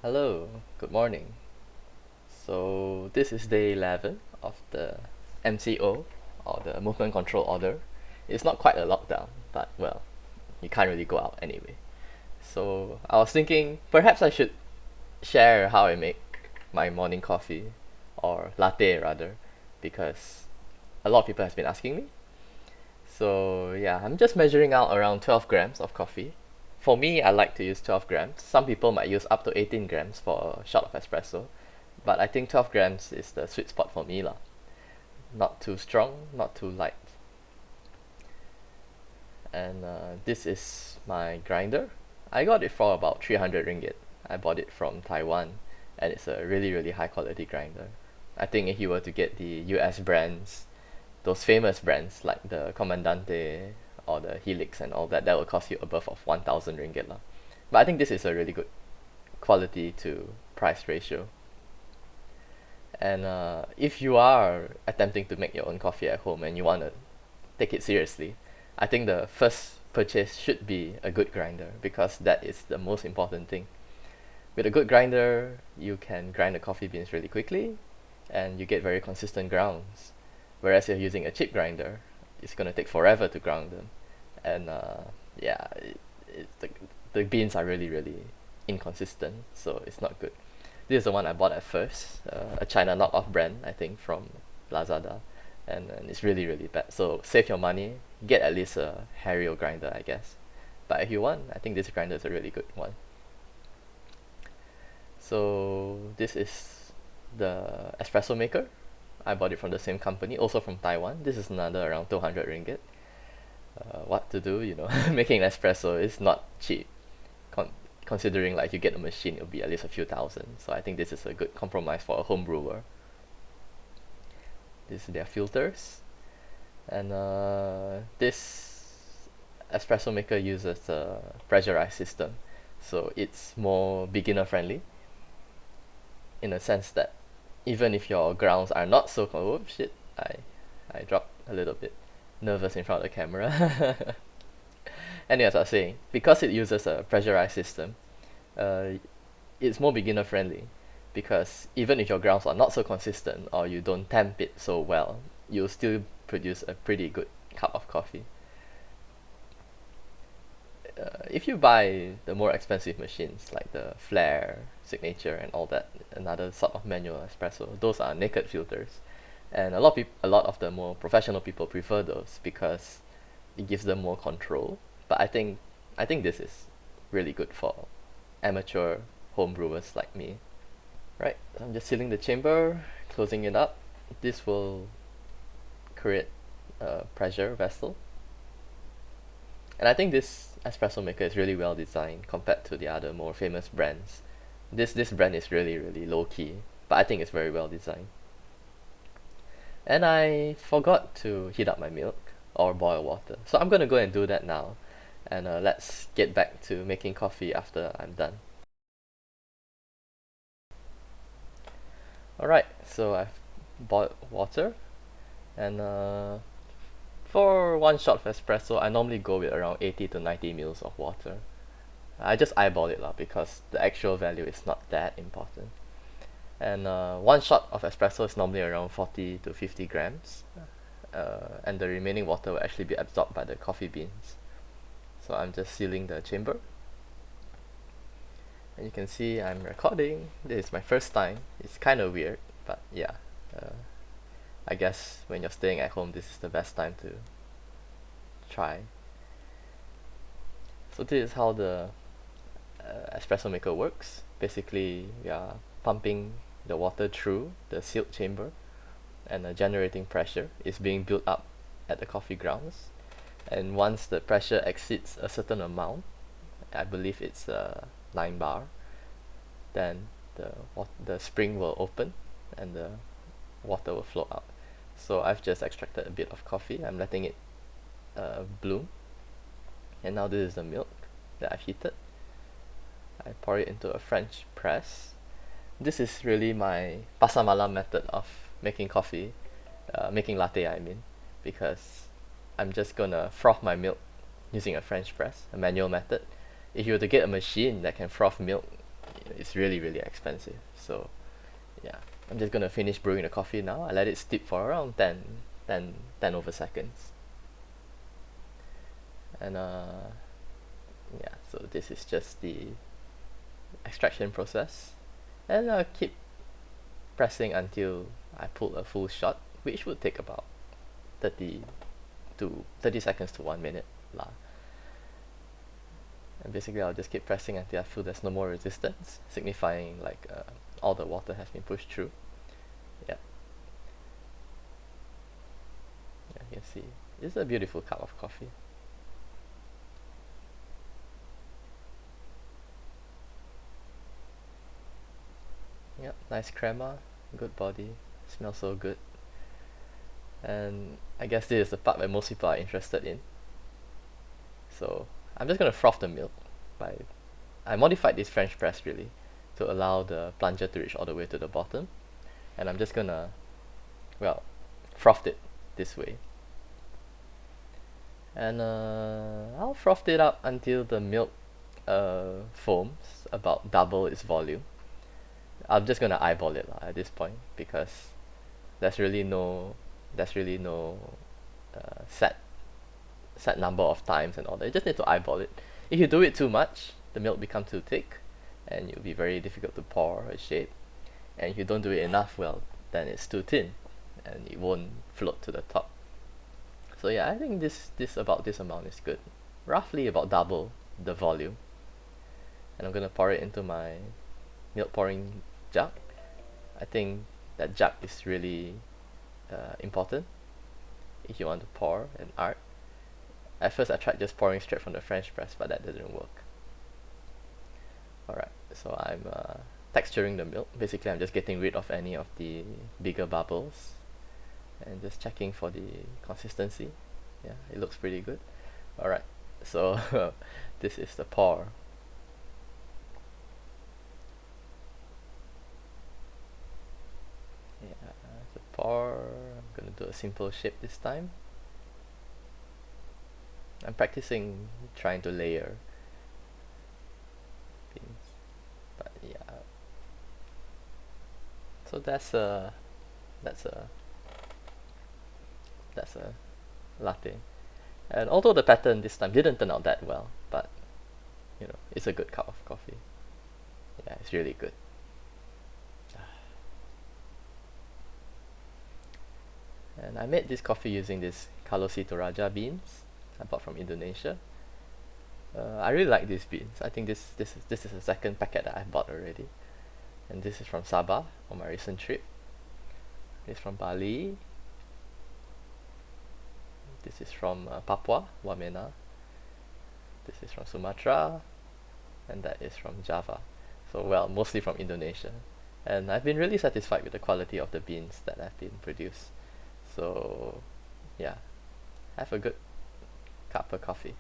Hello, good morning. So this is day 11 of the MCO, or the Movement Control Order. It's not quite a lockdown, but well, you can't really go out anyway. So I was thinking perhaps I should share how I make my morning coffee, or latte rather, because a lot of people have been asking me. So yeah, I'm just measuring out around 12 grams of coffee. For me, I like to use 12 grams. Some people might use up to 18 grams for a shot of espresso, but I think 12 grams is the sweet spot for me lah. Not too strong, not too light. And this is my grinder. I got it for about 300 ringgit. I bought it from Taiwan, and it's a really, really high quality grinder. I think if you were to get the US brands, those famous brands like the Comandante or the Helix and all that, that will cost you above of 1,000 ringgit lah. But I think this is a really good quality to price ratio. And if you are attempting to make your own coffee at home and you want to take it seriously, I think the first purchase should be a good grinder, because that is the most important thing. With a good grinder, you can grind the coffee beans really quickly and you get very consistent grounds. Whereas you're using a cheap grinder, it's gonna take forever to ground them, and yeah, the beans are really really inconsistent, so it's not good. This is the one I bought at first, a China knockoff brand, I think from Lazada, and it's really really bad. So save your money, get at least a Hario grinder, I guess. But if you want, I think this grinder is a really good one. So this is the espresso maker. I bought it from the same company, also from Taiwan. This is another around 200 ringgit. What to do, making an espresso is not cheap. Considering like you get a machine, it'll be at least a few thousand. So I think this is a good compromise for a home brewer. This is their filters, and this espresso maker uses a pressurized system, so it's more beginner friendly. In a sense that even if your grounds are not so oh shit, I dropped a little bit, nervous in front of the camera. Anyway, as I was saying, because it uses a pressurized system, uh, it's more beginner friendly, because even if your grounds are not so consistent or you don't temp it so well, you'll still produce a pretty good cup of coffee. If you buy the more expensive machines like the Flair, Signature, and all that, another sort of manual espresso, those are naked filters, and a lot of the more professional people prefer those because it gives them more control. But I think this is really good for amateur home brewers like me. Right, so I'm just sealing the chamber, closing it up. This will create a pressure vessel, and I think this espresso maker is really well designed compared to the other more famous brands. This brand is really really low key, but I think it's very well designed. And I forgot to heat up my milk or boil water, so I'm gonna go and do that now. And let's get back to making coffee after I'm done. Alright, so I've boiled water, and for one shot of espresso, I normally go with around 80 to 90 mils of water. I just eyeball it lah, because the actual value is not that important. And one shot of espresso is normally around 40 to 50 grams, and the remaining water will actually be absorbed by the coffee beans. So I'm just sealing the chamber, and you can see I'm recording. This is my first time. It's kind of weird, but yeah, uh, I guess when you're staying at home, this is the best time to try. So this is how the espresso maker works. Basically, we are pumping the water through the sealed chamber, and generating pressure is being built up at the coffee grounds. And once the pressure exceeds a certain amount, I believe it's 9 bar, then the spring will open and the water will flow out. So I've just extracted a bit of coffee. I'm letting it bloom, and now this is the milk that I've heated. I pour it into a French press. This is really my pasar malam method of making coffee, making latte I mean, because I'm just gonna froth my milk using a French press, a manual method. If you were to get a machine that can froth milk, it's really really expensive. So yeah, I'm just gonna finish brewing the coffee now. I let it steep for around 10 over seconds. And yeah, so this is just the extraction process. And I'll keep pressing until I pull a full shot, which would take about 30 30 seconds to 1 minute lah. And basically I'll just keep pressing until I feel there's no more resistance, signifying like all the water has been pushed through. Yeah. Yeah, you can see. It's a beautiful cup of coffee. Yep, nice crema, good body, smells so good. And I guess this is the part where most people are interested in. So I'm just gonna froth the milk by I modified this French press really to allow the plunger to reach all the way to the bottom. And I'm just gonna, well, froth it this way. And I'll froth it up until the milk foams about double its volume. I'm just gonna eyeball it at this point because there's really no set number of times and all that. You just need to eyeball it. If you do it too much, the milk becomes too thick and it'll be very difficult to pour a shape. And if you don't do it enough, well, then it's too thin and it won't float to the top. So yeah, I think this about this amount is good. Roughly about double the volume. And I'm gonna pour it into my milk pouring jug. I think that jug is really important if you want to pour an art. At first I tried just pouring straight from the French press, but that didn't work. Alright, so I'm texturing the milk. Basically I'm just getting rid of any of the bigger bubbles and just checking for the consistency. Yeah, it looks pretty good. Alright, so this is the pour. Yeah, the pour. I'm gonna do a simple shape this time. I'm practicing trying to layer beans, but yeah. So that's a latte. And although the pattern this time didn't turn out that well, but you know, it's a good cup of coffee. Yeah, it's really good. And I made this coffee using this Kalosi Toraja beans I bought from Indonesia. I really like these beans. I think this is the second packet that I bought already. And this is from Sabah on my recent trip. This is from Bali. This is from Papua, Wamena. This is from Sumatra. And that is from Java. So well, mostly from Indonesia. And I've been really satisfied with the quality of the beans that have been produced. So yeah, have a good cup of coffee.